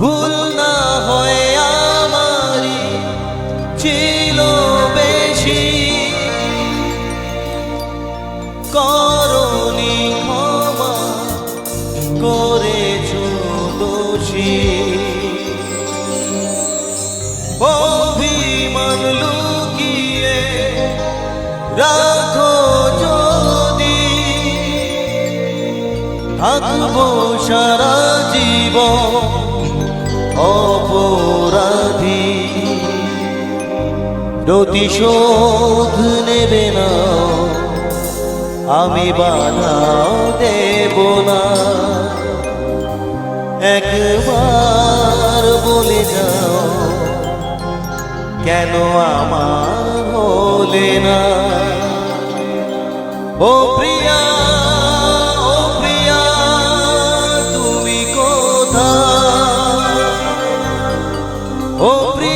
ভুল না হয় আমারই ছিল বেশি, করনি ক্ষমা করেছো দোষী। অভিমান লুকিয়ে রাখো যদি, থাকবো সারা জীবন অপরাধী। প্রতিশোধ নেবে না, আমি বাধা দেব না। একবার বলে যাও, কেন আমার হলে না? ও প্রিয়া, ও প্রিয়া, তুমি কোথায়? ও প্রিয়া।